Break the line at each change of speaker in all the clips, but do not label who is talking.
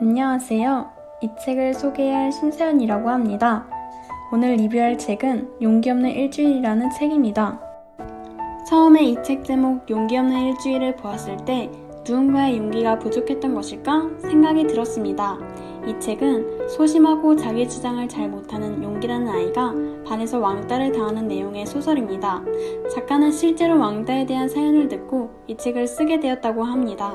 안녕하세요. 이 책을 소개할 신세연이라고 합니다. 오늘 리뷰할 책은 용기 없는 일주일이라는 책입니다. 처음에 이 책 제목 용기 없는 일주일을 보았을 때 누군가의 용기가 부족했던 것일까 생각이 들었습니다. 이 책은 소심하고 자기 주장을 잘 못하는 용기라는 아이가 반에서 왕따를 당하는 내용의 소설입니다. 작가는 실제로 왕따에 대한 사연을 듣고 이 책을 쓰게 되었다고 합니다.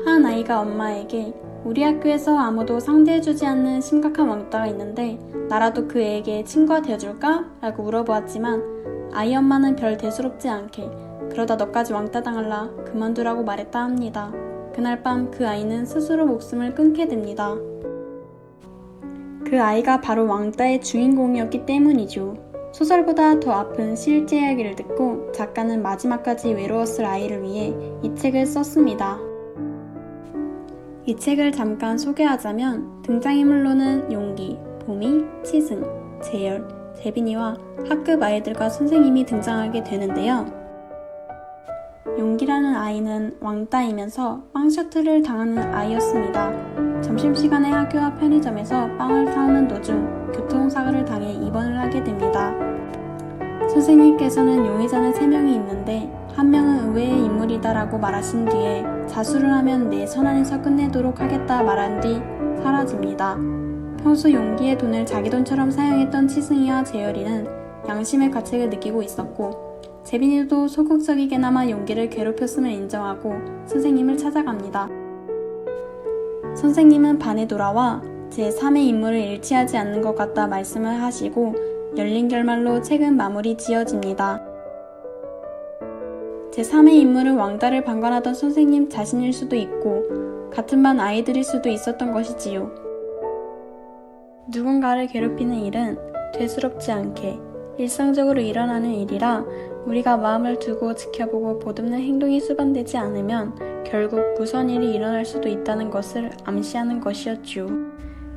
한 아이가 엄마에게 우리 학교에서 아무도 상대해주지 않는 심각한 왕따가 있는데 나라도 그 애에게 친구가 되어줄까? 라고 물어보았지만 아이 엄마는 별 대수롭지 않게 그러다 너까지 왕따 당할라 그만두라고 말했다 합니다. 그날 밤 그 아이는 스스로 목숨을 끊게 됩니다. 그 아이가 바로 왕따의 주인공이었기 때문이죠. 소설보다 더 아픈 실제 이야기를 듣고 작가는 마지막까지 외로웠을 아이를 위해 이 책을 썼습니다. 이 책을 잠깐 소개하자면 등장인물로는 용기, 보미, 치승, 재열, 재빈이와 학급 아이들과 선생님이 등장하게 되는데요. 용기라는 아이는 왕따이면서 빵 셔틀을 당하는 아이였습니다. 점심시간에 학교 앞 편의점에서 빵을 사오는 도중 교통사고를 당해 입원을 하게 됩니다. 선생님께서는 용의자는 3명이 있는데 한 명은 의외의 인물이다라고 말하신 뒤에 자수를 하면 내 손 안에서 끝내도록 하겠다 말한 뒤 사라집니다. 평소 용기의 돈을 자기 돈처럼 사용했던 치승이와 재열이는 양심의 가책을 느끼고 있었고 재빈이도 소극적이게나마 용기를 괴롭혔음을 인정하고 선생님을 찾아갑니다. 선생님은 반에 돌아와 제3의 인물을 일치하지 않는 것 같다 말씀을 하시고 열린 결말로 책은 마무리 지어집니다. 제3의 인물은 왕따를 방관하던 선생님 자신일 수도 있고 같은 반 아이들일 수도 있었던 것이지요. 누군가를 괴롭히는 일은 되스럽지 않게 일상적으로 일어나는 일이라 우리가 마음을 두고 지켜보고 보듬는 행동이 수반되지 않으면 결국 무서운 일이 일어날 수도 있다는 것을 암시하는 것이었죠.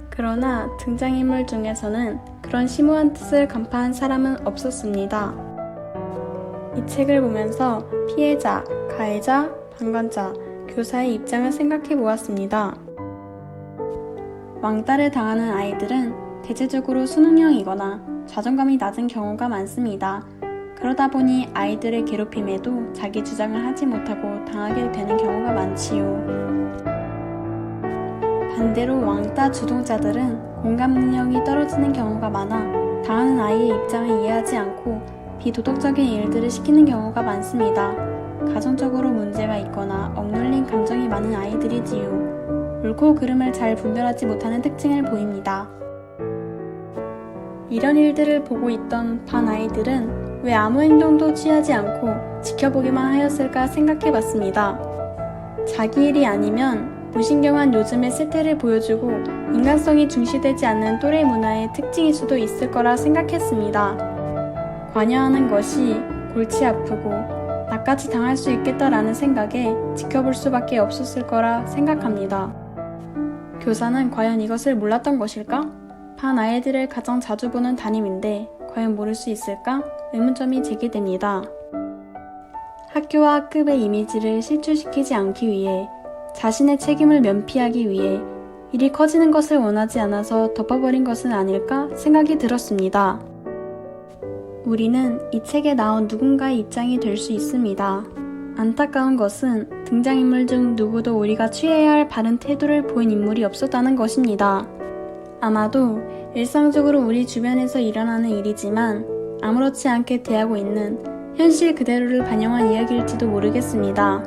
그러나 등장인물 중에서는 그런 심오한 뜻을 간파한 사람은 없었습니다. 이 책을 보면서 피해자, 가해자, 방관자, 교사의 입장을 생각해 보았습니다. 왕따를 당하는 아이들은 대체적으로 수능형이거나 자존감이 낮은 경우가 많습니다. 그러다 보니 아이들의 괴롭힘에도 자기 주장을 하지 못하고 당하게 되는 경우가 많지요. 반대로 왕따 주동자들은 공감 능력이 떨어지는 경우가 많아 당하는 아이의 입장을 이해하지 않고 비도덕적인 일들을 시키는 경우가 많습니다. 가정적으로 문제가 있거나 억눌린 감정이 많은 아이들이지요. 옳고 그름을 잘 분별하지 못하는 특징을 보입니다. 이런 일들을 보고 있던 반 아이들은 왜 아무 행동도 취하지 않고 지켜보기만 하였을까 생각해봤습니다. 자기 일이 아니면 무신경한 요즘의 세태를 보여주고 인간성이 중시되지 않는 또래 문화의 특징일 수도 있을 거라 생각했습니다. 관여하는 것이 골치 아프고 나까지 당할 수 있겠다라는 생각에 지켜볼 수밖에 없었을 거라 생각합니다. 교사는 과연 이것을 몰랐던 것일까? 반 아이들을 가장 자주 보는 담임인데 과연 모를 수 있을까? 의문점이 제기됩니다. 학교와 학급의 이미지를 실추시키지 않기 위해 자신의 책임을 면피하기 위해 일이 커지는 것을 원하지 않아서 덮어버린 것은 아닐까 생각이 들었습니다. 우리는 이 책에 나온 누군가의 입장이 될 수 있습니다. 안타까운 것은 등장인물 중 누구도 우리가 취해야 할 바른 태도를 보인 인물이 없었다는 것입니다. 아마도 일상적으로 우리 주변에서 일어나는 일이지만 아무렇지 않게 대하고 있는 현실 그대로를 반영한 이야기일지도 모르겠습니다.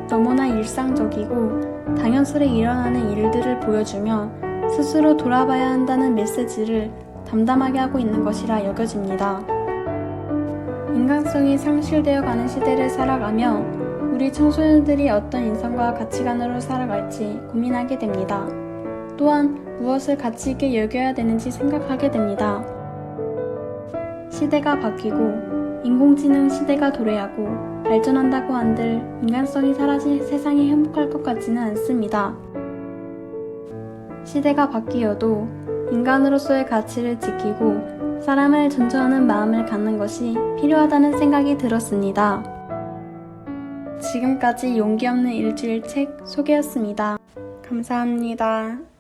너무나 일상적이고 당연스레 일어나는 일들을 보여주며 스스로 돌아봐야 한다는 메시지를 담담하게 하고 있는 것이라 여겨집니다. 인간성이 상실되어가는 시대를 살아가며 우리 청소년들이 어떤 인성과 가치관으로 살아갈지 고민하게 됩니다. 또한 무엇을 가치 있게 여겨야 되는지 생각하게 됩니다. 시대가 바뀌고 인공지능 시대가 도래하고 발전한다고 한들 인간성이 사라진 세상이 행복할 것 같지는 않습니다. 시대가 바뀌어도 인간으로서의 가치를 지키고 사람을 존중하는 마음을 갖는 것이 필요하다는 생각이 들었습니다. 지금까지 용기 없는 일주일 책 소개였습니다. 감사합니다.